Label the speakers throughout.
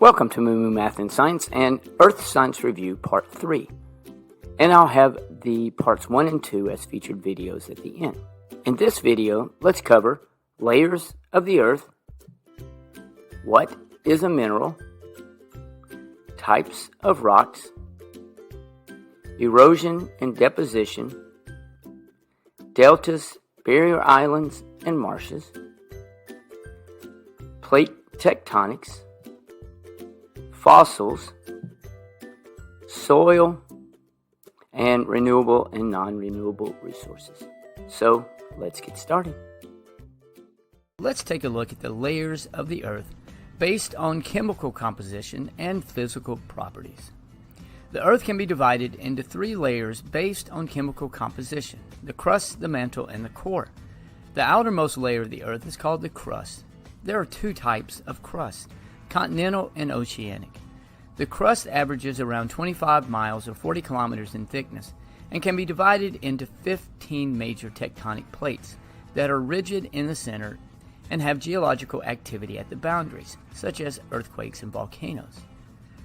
Speaker 1: Welcome to Moo Math and Science and Earth Science Review Part 3. And I'll have the Parts 1 and 2 as featured videos at the end. In this video, let's cover layers of the Earth, what is a mineral, types of rocks, erosion and deposition, deltas, barrier islands and marshes, plate tectonics, fossils, soil, and renewable and non-renewable resources. So let's get started. Let's take a look at the layers of the Earth based on chemical composition and physical properties. The Earth can be divided into three layers based on chemical composition: the crust, the mantle, and the core. The outermost layer of the Earth is called the crust. There are two types of crust: continental and oceanic. The crust averages around 25 miles or 40 kilometers in thickness and can be divided into 15 major tectonic plates that are rigid in the center and have geological activity at the boundaries, such as earthquakes and volcanoes.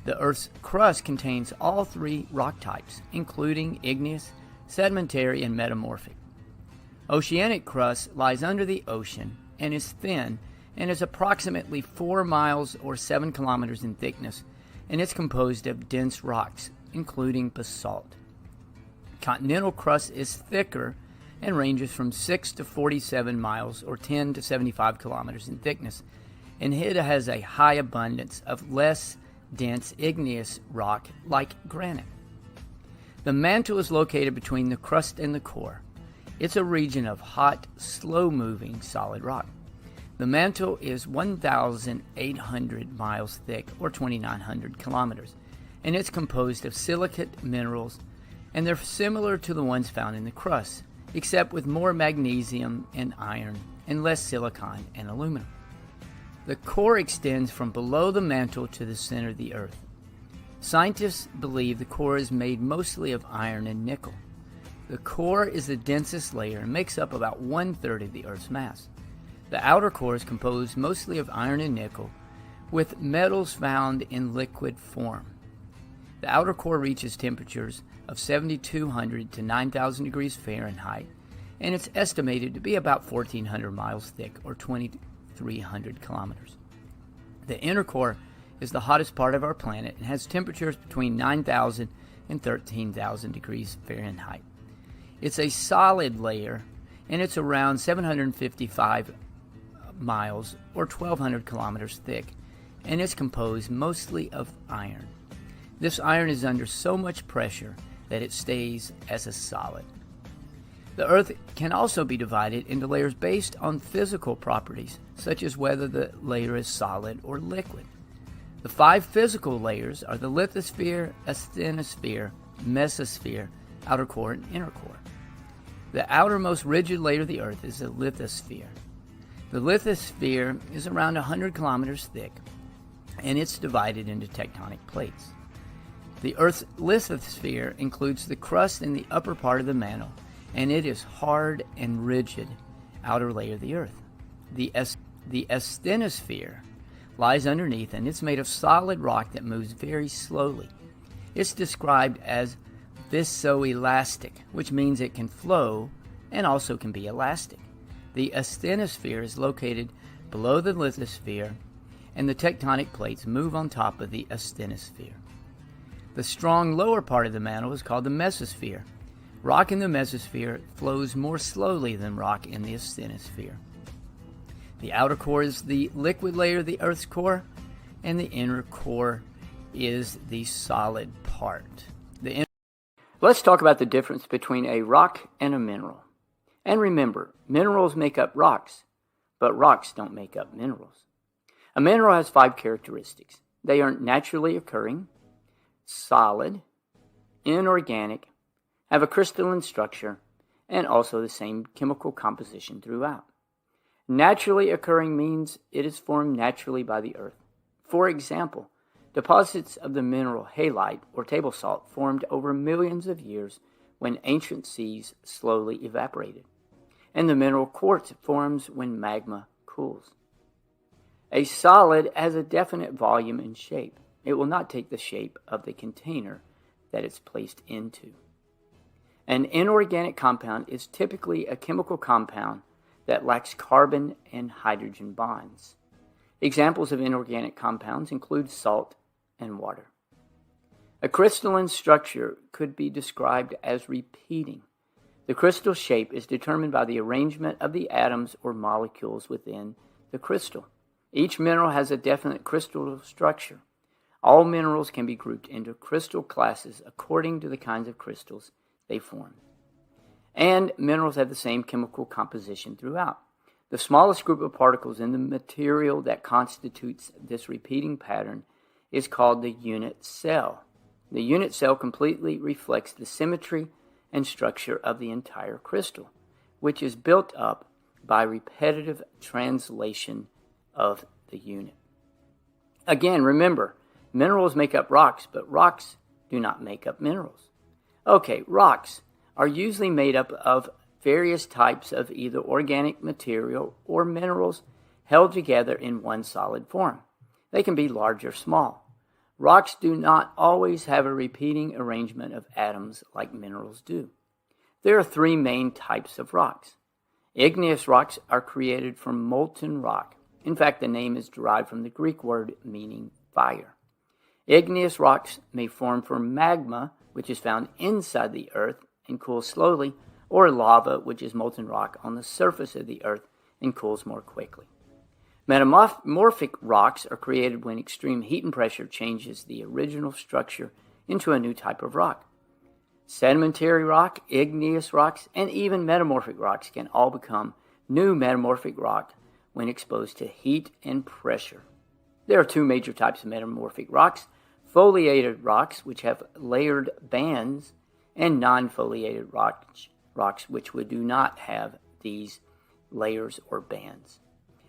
Speaker 1: The Earth's crust contains all three rock types, including igneous, sedimentary, and metamorphic. Oceanic crust lies under the ocean and is thin and is approximately 4 miles or 7 kilometers in thickness, and it's composed of dense rocks, including basalt. Continental crust is thicker and ranges from 6 to 47 miles or 10 to 75 kilometers in thickness, and it has a high abundance of less dense igneous rock like granite. The mantle is located between the crust and the core. It's a region of hot, slow-moving solid rock. The mantle is 1,800 miles thick, or 2,900 kilometers, and it's composed of silicate minerals, and they're similar to the ones found in the crust, except with more magnesium and iron and less silicon and aluminum. The core extends from below the mantle to the center of the Earth. Scientists believe the core is made mostly of iron and nickel. The core is the densest layer and makes up about 1/3 of the Earth's mass. The outer core is composed mostly of iron and nickel, with metals found in liquid form. The outer core reaches temperatures of 7,200 to 9,000 degrees Fahrenheit, and it's estimated to be about 1,400 miles thick, or 2,300 kilometers. The inner core is the hottest part of our planet and has temperatures between 9,000 and 13,000 degrees Fahrenheit. It's a solid layer, and it's around 755 miles or 1,200 kilometers thick, and it's composed mostly of iron. This iron is under so much pressure that it stays as a solid. The Earth can also be divided into layers based on physical properties, such as whether the layer is solid or liquid. The 5 physical layers are the lithosphere, asthenosphere, mesosphere, outer core, and inner core. The outermost rigid layer of the Earth is the lithosphere. The lithosphere is around 100 kilometers thick, and it's divided into tectonic plates. The Earth's lithosphere includes the crust in the upper part of the mantle, and it is hard and rigid outer layer of the Earth. The asthenosphere lies underneath, and it's made of solid rock that moves very slowly. It's described as viscoelastic, which means it can flow and also can be elastic. The asthenosphere is located below the lithosphere, and the tectonic plates move on top of the asthenosphere. The strong lower part of the mantle is called the mesosphere. Rock in the mesosphere flows more slowly than rock in the asthenosphere. The outer core is the liquid layer of the Earth's core, and the inner core is the solid part. Let's talk about the difference between a rock and a mineral. And remember, minerals make up rocks, but rocks don't make up minerals. A mineral has 5 characteristics. They are naturally occurring, solid, inorganic, have a crystalline structure, and also the same chemical composition throughout. Naturally occurring means it is formed naturally by the Earth. For example, deposits of the mineral halite or table salt formed over millions of years when ancient seas slowly evaporated, and the mineral quartz forms when magma cools. A solid has a definite volume and shape. It will not take the shape of the container that it's placed into. An inorganic compound is typically a chemical compound that lacks carbon and hydrogen bonds. Examples of inorganic compounds include salt and water. A crystalline structure could be described as repeating. The crystal shape is determined by the arrangement of the atoms or molecules within the crystal. Each mineral has a definite crystal structure. All minerals can be grouped into crystal classes according to the kinds of crystals they form. And minerals have the same chemical composition throughout. The smallest group of particles in the material that constitutes this repeating pattern is called the unit cell. The unit cell completely reflects the symmetry and structure of the entire crystal, which is built up by repetitive translation of the unit. Again, remember, minerals make up rocks, but rocks do not make up minerals. Okay, rocks are usually made up of various types of either organic material or minerals held together in one solid form. They can be large or small. Rocks do not always have a repeating arrangement of atoms like minerals do. There are three main types of rocks. Igneous rocks are created from molten rock. In fact, the name is derived from the Greek word meaning fire. Igneous rocks may form from magma, which is found inside the earth and cools slowly, or lava, which is molten rock on the surface of the earth and cools more quickly. Metamorphic rocks are created when extreme heat and pressure changes the original structure into a new type of rock. Sedimentary rock, igneous rocks, and even metamorphic rocks can all become new metamorphic rock when exposed to heat and pressure. There are two major types of metamorphic rocks: foliated rocks, which have layered bands, and non-foliated rocks which do not have these layers or bands.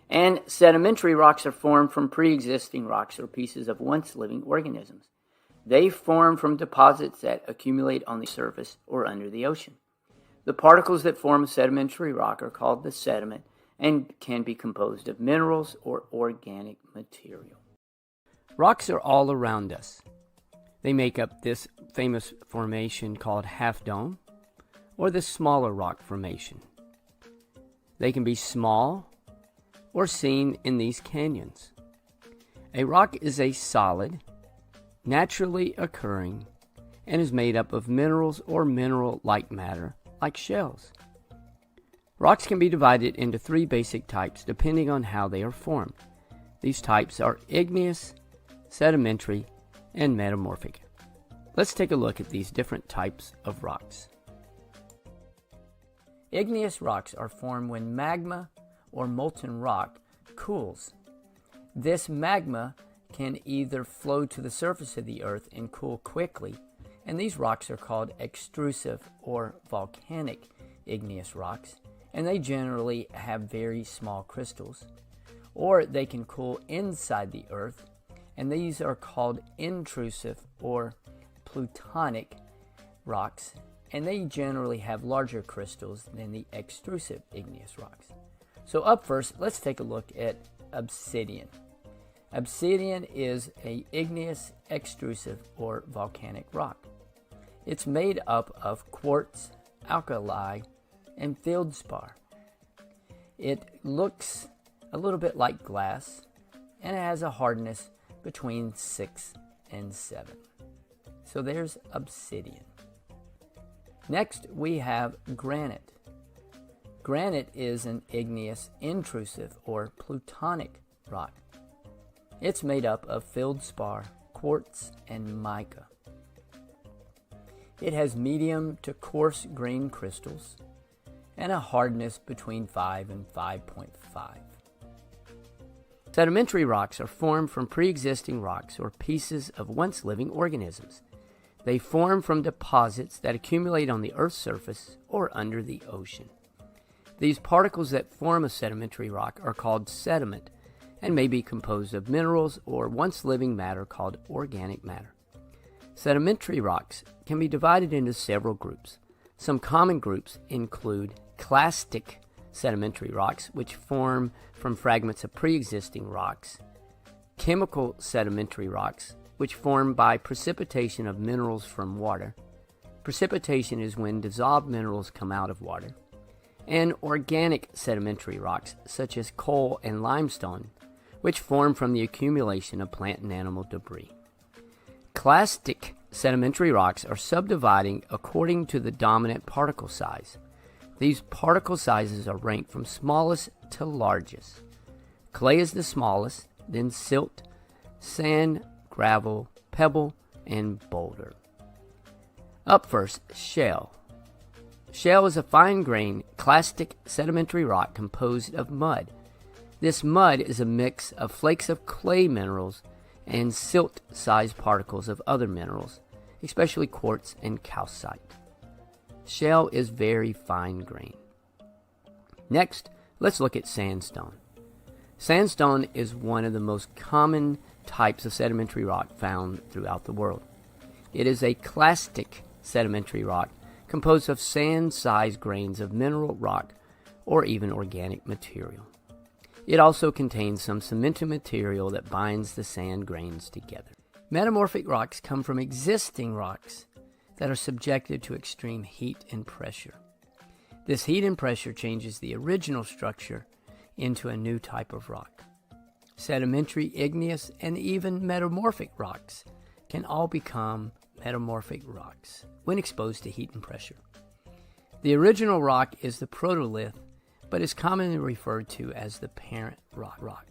Speaker 1: And sedimentary rocks are formed from pre-existing rocks or pieces of once living organisms. They form from deposits that accumulate on the surface or under the ocean. The particles that form a sedimentary rock are called the sediment and can be composed of minerals or organic material. Rocks are all around us. They make up this famous formation called Half Dome, or the smaller rock formation. They can be small or seen in these canyons. A rock is a solid, naturally occurring, and is made up of minerals or mineral-like matter, like shells. Rocks can be divided into three basic types depending on how they are formed. These types are igneous, sedimentary, and metamorphic. Let's take a look at these different types of rocks. Igneous rocks are formed when magma or molten rock cools. This magma can either flow to the surface of the earth and cool quickly, and these rocks are called extrusive or volcanic igneous rocks, and they generally have very small crystals. Or they can cool inside the earth, and these are called intrusive or plutonic rocks, and they generally have larger crystals than the extrusive igneous rocks. So up first, let's take a look at obsidian. Obsidian is an igneous, extrusive, or volcanic rock. It's made up of quartz, alkali, and feldspar. It looks a little bit like glass, and it has a hardness between 6 and 7. So there's obsidian. Next, we have granite. Granite is an igneous, intrusive, or plutonic rock. It's made up of feldspar, quartz, and mica. It has medium to coarse grained crystals and a hardness between 5 and 5.5. Sedimentary rocks are formed from pre-existing rocks or pieces of once living organisms. They form from deposits that accumulate on the Earth's surface or under the ocean. These particles that form a sedimentary rock are called sediment and may be composed of minerals or once living matter called organic matter. Sedimentary rocks can be divided into several groups. Some common groups include clastic sedimentary rocks, which form from fragments of pre-existing rocks. Chemical sedimentary rocks, which form by precipitation of minerals from water. Precipitation is when dissolved minerals come out of water. And organic sedimentary rocks, such as coal and limestone, which form from the accumulation of plant and animal debris. Clastic sedimentary rocks are subdividing according to the dominant particle size. These particle sizes are ranked from smallest to largest. Clay is the smallest, then silt, sand, gravel, pebble, and boulder. Up first, shale. Shale is a fine-grained, clastic sedimentary rock composed of mud. This mud is a mix of flakes of clay minerals and silt-sized particles of other minerals, especially quartz and calcite. Shale is very fine-grained. Next, let's look at sandstone. Sandstone is one of the most common types of sedimentary rock found throughout the world. It is a clastic sedimentary rock composed of sand-sized grains of mineral rock or even organic material. It also contains some cemented material that binds the sand grains together. Metamorphic rocks come from existing rocks that are subjected to extreme heat and pressure. This heat and pressure changes the original structure into a new type of rock. Sedimentary, igneous, and even metamorphic rocks can all become metamorphic rocks when exposed to heat and pressure. The original rock is the protolith, but is commonly referred to as the parent rock.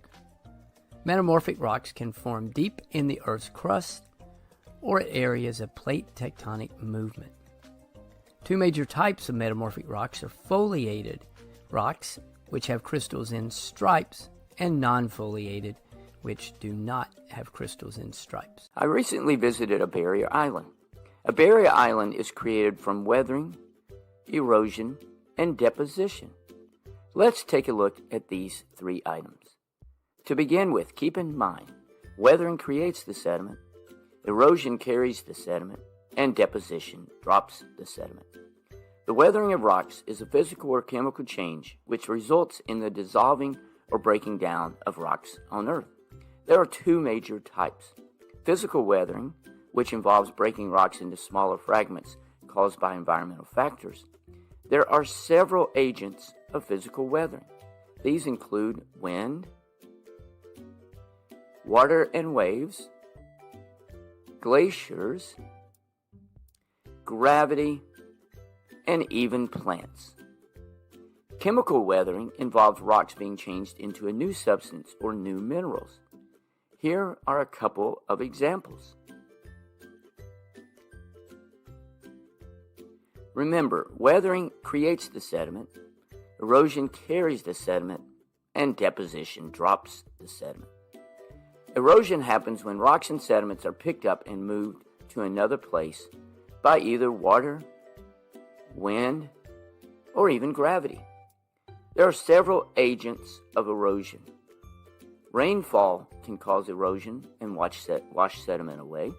Speaker 1: Metamorphic rocks can form deep in the Earth's crust or at areas of plate tectonic movement. Two major types of metamorphic rocks are foliated rocks, which have crystals in stripes, and non-foliated, which do not have crystals in stripes. I recently visited a barrier island. A barrier island is created from weathering, erosion, and deposition. Let's take a look at these three items. To begin with, keep in mind, weathering creates the sediment, erosion carries the sediment, and deposition drops the sediment. The weathering of rocks is a physical or chemical change which results in the dissolving or breaking down of rocks on Earth. There are two major types. Physical weathering, which involves breaking rocks into smaller fragments caused by environmental factors. There are several agents of physical weathering. These include wind, water and waves, glaciers, gravity, and even plants. Chemical weathering involves rocks being changed into a new substance or new minerals. Here are a couple of examples. Remember, weathering creates the sediment, erosion carries the sediment, and deposition drops the sediment. Erosion happens when rocks and sediments are picked up and moved to another place by either water, wind, or even gravity. There are several agents of erosion. Rainfall can cause erosion and wash sediment away.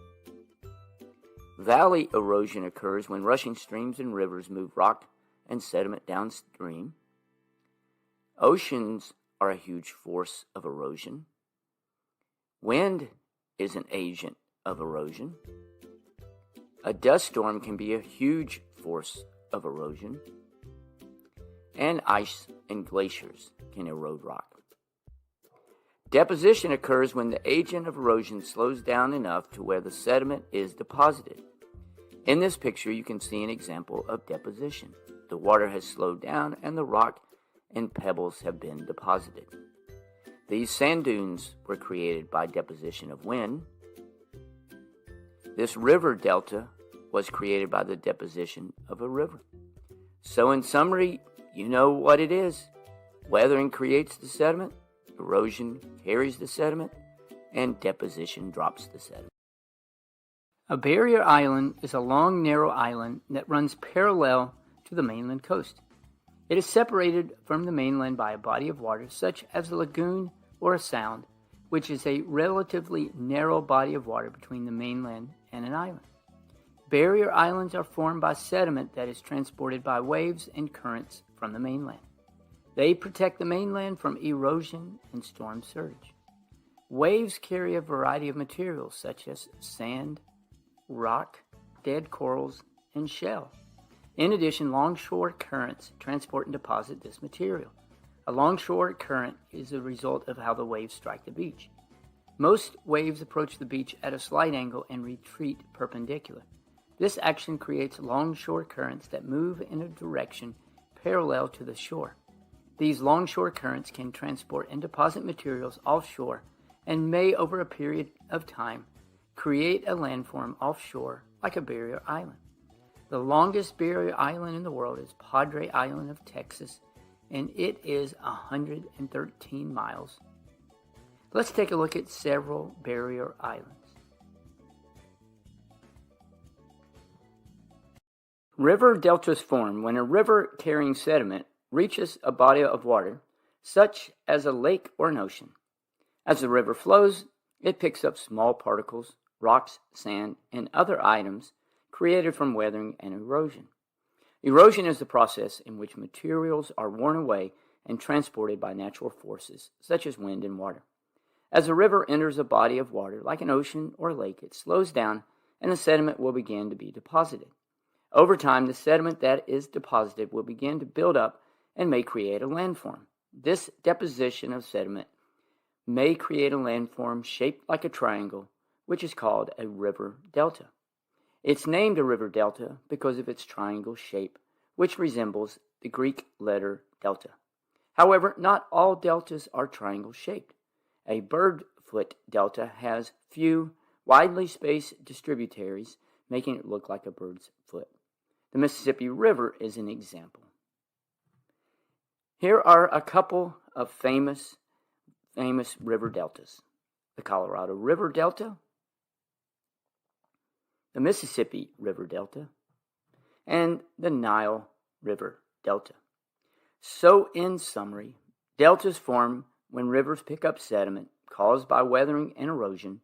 Speaker 1: Valley erosion occurs when rushing streams and rivers move rock and sediment downstream. Oceans are a huge force of erosion. Wind is an agent of erosion. A dust storm can be a huge force of erosion. And ice and glaciers can erode rock. Deposition occurs when the agent of erosion slows down enough to where the sediment is deposited. In this picture, you can see an example of deposition. The water has slowed down and the rock and pebbles have been deposited. These sand dunes were created by deposition of wind. This river delta was created by the deposition of a river. So in summary, you know what it is. Weathering creates the sediment, erosion carries the sediment, and deposition drops the sediment. A barrier island is a long, narrow island that runs parallel to the mainland coast. It is separated from the mainland by a body of water such as a lagoon or a sound, which is a relatively narrow body of water between the mainland and an island. Barrier islands are formed by sediment that is transported by waves and currents from the mainland. They protect the mainland from erosion and storm surge. Waves carry a variety of materials such as sand, rock, dead corals, and shell. In addition, longshore currents transport and deposit this material. A longshore current is a result of how the waves strike the beach. Most waves approach the beach at a slight angle and retreat perpendicular. This action creates longshore currents that move in a direction parallel to the shore. These longshore currents can transport and deposit materials offshore and may, over a period of time, create a landform offshore like a barrier island. The longest barrier island in the world is Padre Island of Texas, and it is 113 miles. Let's take a look at several barrier islands. River deltas form when a river carrying sediment reaches a body of water, such as a lake or an ocean. As the river flows, it picks up small particles, rocks, sand, and other items created from weathering and erosion. Erosion is the process in which materials are worn away and transported by natural forces, such as wind and water. As a river enters a body of water, like an ocean or a lake, it slows down and the sediment will begin to be deposited. Over time, the sediment that is deposited will begin to build up and may create a landform. This deposition of sediment may create a landform shaped like a triangle, which is called a river delta. It's named a river delta because of its triangle shape, which resembles the Greek letter delta. However, not all deltas are triangle-shaped. A bird-foot delta has few, widely spaced distributaries, making it look like a bird's foot. The Mississippi River is an example. Here are a couple of famous river deltas: the Colorado River Delta, the Mississippi River Delta, and the Nile River Delta. So, in summary, deltas form when rivers pick up sediment caused by weathering and erosion.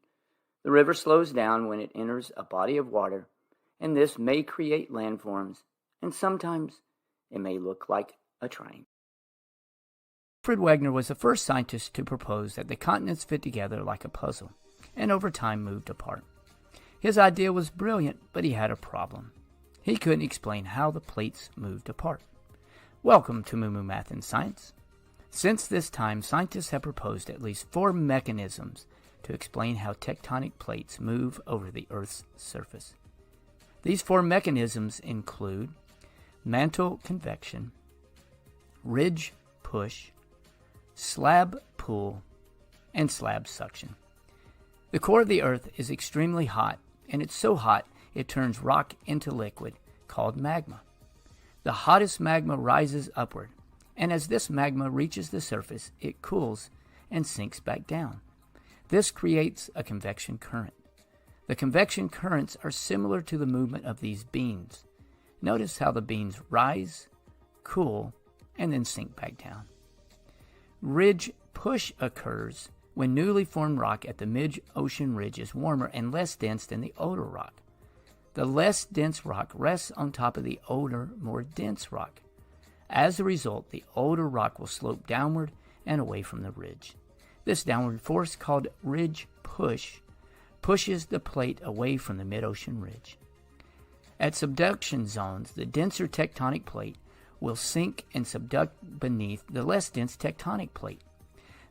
Speaker 1: The river slows down when it enters a body of water, and this may create landforms, and sometimes it may look like a triangle. Alfred Wegener was the first scientist to propose that the continents fit together like a puzzle, and over time moved apart. His idea was brilliant, but he had a problem. He couldn't explain how the plates moved apart. Welcome to Moo Math and Science. Since this time, scientists have proposed at least 4 mechanisms to explain how tectonic plates move over the Earth's surface. These 4 mechanisms include mantle convection, ridge push, slab pull, and slab suction. The core of the Earth is extremely hot, and it's so hot it turns rock into liquid called magma. The hottest magma rises upward, and as this magma reaches the surface, it cools and sinks back down. This creates a convection current. The convection currents are similar to the movement of these beans. Notice how the beans rise, cool, and then sink back down. Ridge push occurs when newly formed rock at the mid-ocean ridge is warmer and less dense than the older rock. The less dense rock rests on top of the older, more dense rock. As a result, the older rock will slope downward and away from the ridge. This downward force, called ridge push, pushes the plate away from the mid-ocean ridge. At subduction zones, the denser tectonic plate will sink and subduct beneath the less dense tectonic plate.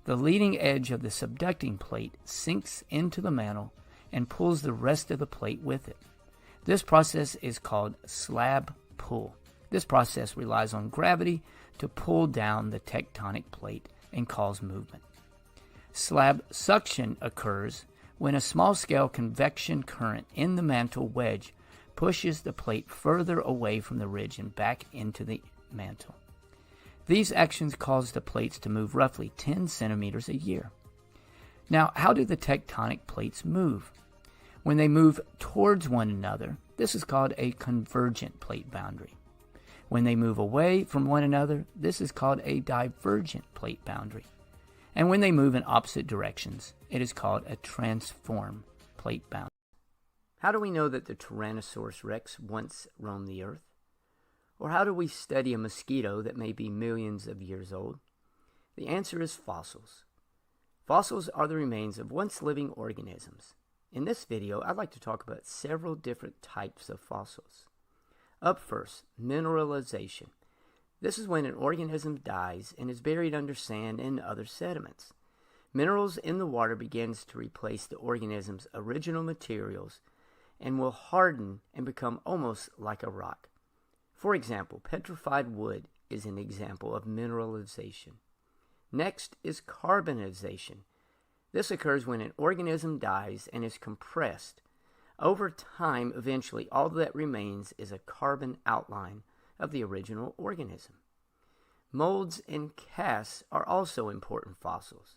Speaker 1: The leading edge of the subducting plate sinks into the mantle and pulls the rest of the plate with it. This process is called slab pull. This process relies on gravity to pull down the tectonic plate and cause movement. Slab suction occurs when a small-scale convection current in the mantle wedge pushes the plate further away from the ridge and back into the mantle. These actions cause the plates to move roughly 10 centimeters a year. Now, how do the tectonic plates move? When they move towards one another, this is called a convergent plate boundary. When they move away from one another, this is called a divergent plate boundary. And when they move in opposite directions, it is called a transform plate boundary. How do we know that the Tyrannosaurus rex once roamed the Earth? Or how do we study a mosquito that may be millions of years old? The answer is fossils. Fossils are the remains of once living organisms. In this video, I'd like to talk about several different types of fossils. Up first, mineralization. This is when an organism dies and is buried under sand and other sediments. Minerals in the water begins to replace the organism's original materials and will harden and become almost like a rock. For example, petrified wood is an example of mineralization. Next is carbonization. This occurs when an organism dies and is compressed. Over time, eventually, all that remains is a carbon outline of the original organism. Molds and casts are also important fossils.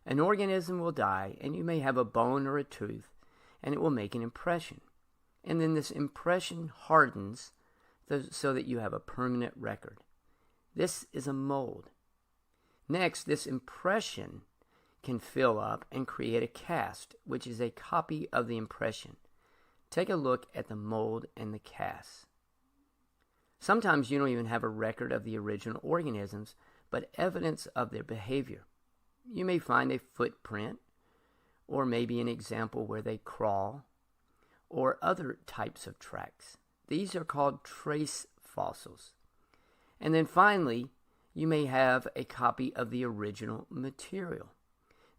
Speaker 1: An organism will die, and you may have a bone or a tooth, and it will make an impression. And then this impression hardens so that you have a permanent record. This is a mold. Next, this impression can fill up and create a cast, which is a copy of the impression. Take a look at the mold and the cast. Sometimes you don't even have a record of the original organisms, but evidence of their behavior. You may find a footprint, or maybe an example where they crawl, or other types of tracks. These are called trace fossils. And then finally, you may have a copy of the original material.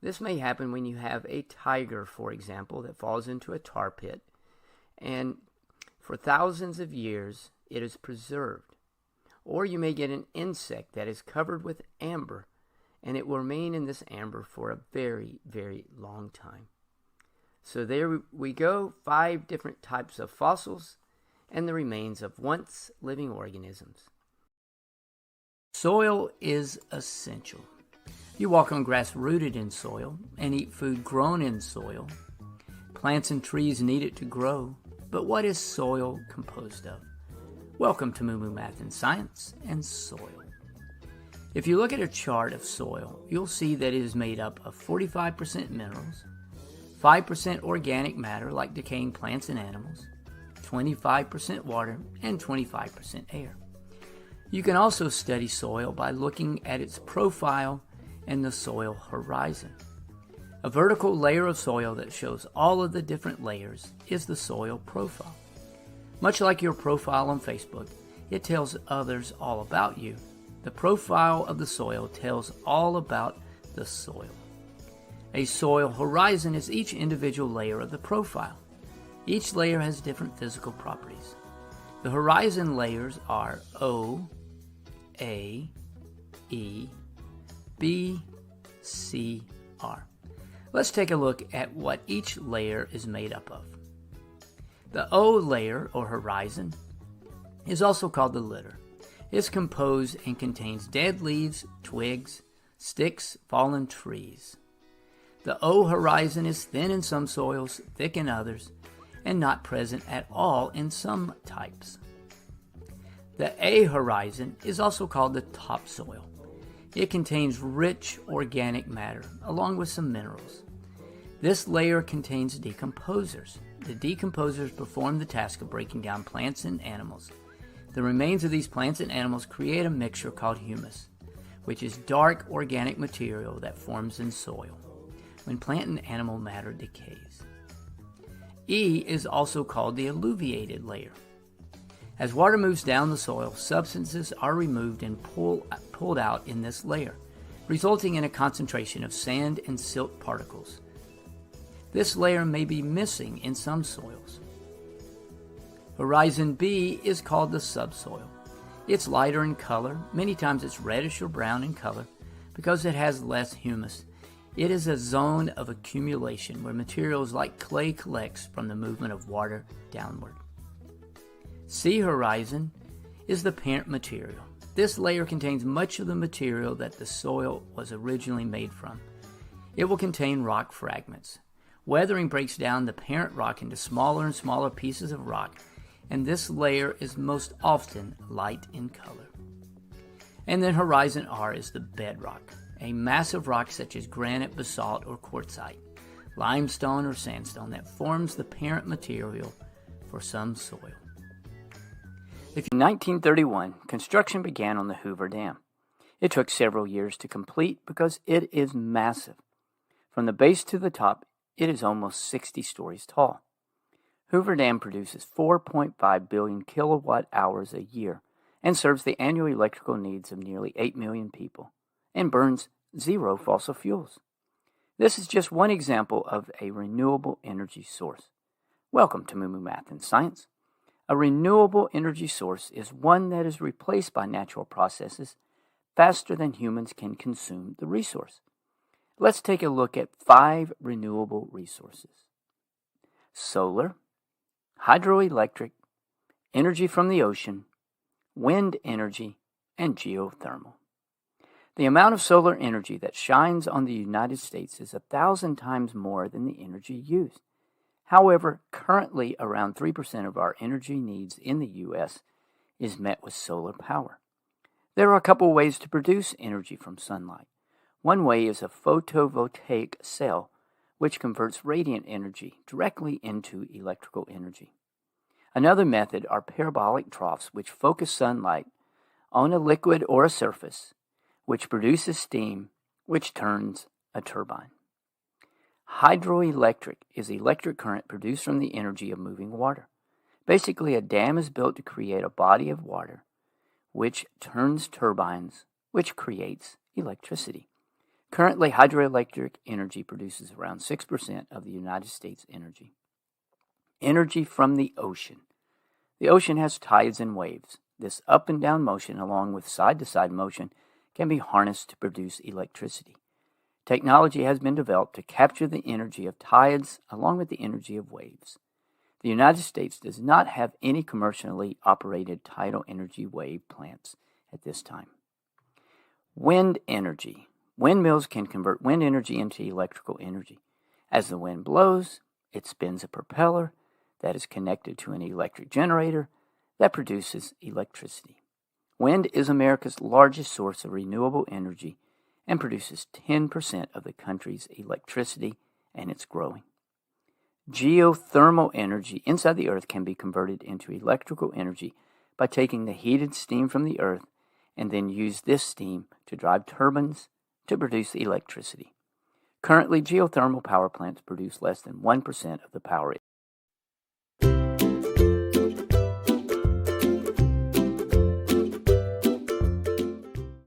Speaker 1: This may happen when you have a tiger, for example, that falls into a tar pit, and for thousands of years it is preserved. Or you may get an insect that is covered with amber, and it will remain in this amber for a very, very long time. So there we go, 5 different types of fossils and the remains of once living organisms. Soil is essential. You walk on grass rooted in soil and eat food grown in soil. Plants and trees need it to grow, but what is soil composed of? Welcome to Moo Moo Math and Science and Soil. If you look at a chart of soil, you'll see that it is made up of 45% minerals, 5% organic matter like decaying plants and animals, 25% water, and 25% air. You can also study soil by looking at its profile and the soil horizon. A vertical layer of soil that shows all of the different layers is the soil profile. Much like your profile on Facebook, it tells others all about you. The profile of the soil tells all about the soil. A soil horizon is each individual layer of the profile. Each layer has different physical properties. The horizon layers are O, A, E, B, C, R. Let's take a look at what each layer is made up of. The O layer, or horizon, is also called the litter. It's composed and contains dead leaves, twigs, sticks, fallen trees. The O horizon is thin in some soils, thick in others, and not present at all in some types. The A horizon is also called the topsoil. It contains rich organic matter, along with some minerals. This layer contains decomposers. The decomposers perform the task of breaking down plants and animals. The remains of these plants and animals create a mixture called humus, which is dark organic material that forms in soil when plant and animal matter decays. E is also called the alluviated layer. As water moves down the soil, substances are removed and pulled out in this layer, resulting in a concentration of sand and silt particles. This layer may be missing in some soils. Horizon B is called the subsoil. It's lighter in color. Many times it's reddish or brown in color because it has less humus. It is a zone of accumulation where materials like clay collects from the movement of water downward. C horizon is the parent material. This layer contains much of the material that the soil was originally made from. It will contain rock fragments. Weathering breaks down the parent rock into smaller and smaller pieces of rock, and this layer is most often light in color. And then horizon R is the bedrock, a massive rock such as granite, basalt, or quartzite, limestone, or sandstone that forms the parent material for some soil. In 1931, construction began on the Hoover Dam. It took several years to complete because it is massive. From the base to the top, it is almost 60 stories tall. Hoover Dam produces 4.5 billion kilowatt hours a year and serves the annual electrical needs of nearly 8 million people and burns 0 fossil fuels. This is just one example of a renewable energy source. Welcome to Moo Math and Science. A renewable energy source is one that is replaced by natural processes faster than humans can consume the resource. Let's take a look at 5 renewable resources: solar, hydroelectric, energy from the ocean, wind energy, and geothermal. The amount of solar energy that shines on the United States is 1,000 times more than the energy used. However, currently around 3% of our energy needs in the U.S. is met with solar power. There are a couple ways to produce energy from sunlight. One way is a photovoltaic cell, which converts radiant energy directly into electrical energy. Another method are parabolic troughs, which focus sunlight on a liquid or a surface, which produces steam, which turns a turbine. Hydroelectric is electric current produced from the energy of moving water. Basically, a dam is built to create a body of water, which turns turbines, which creates electricity. Currently, hydroelectric energy produces around 6% of the United States energy. Energy from the ocean. The ocean has tides and waves. This up and down motion, along with side-to-side motion, can be harnessed to produce electricity. Technology has been developed to capture the energy of tides along with the energy of waves. The United States does not have any commercially operated tidal energy wave plants at this time. Wind energy. Windmills can convert wind energy into electrical energy. As the wind blows, it spins a propeller that is connected to an electric generator that produces electricity. Wind is America's largest source of renewable energy and produces 10% of the country's electricity, and it's growing. Geothermal energy inside the earth can be converted into electrical energy by taking the heated steam from the earth and then use this steam to drive turbines to produce electricity. Currently, geothermal power plants produce less than 1% of the power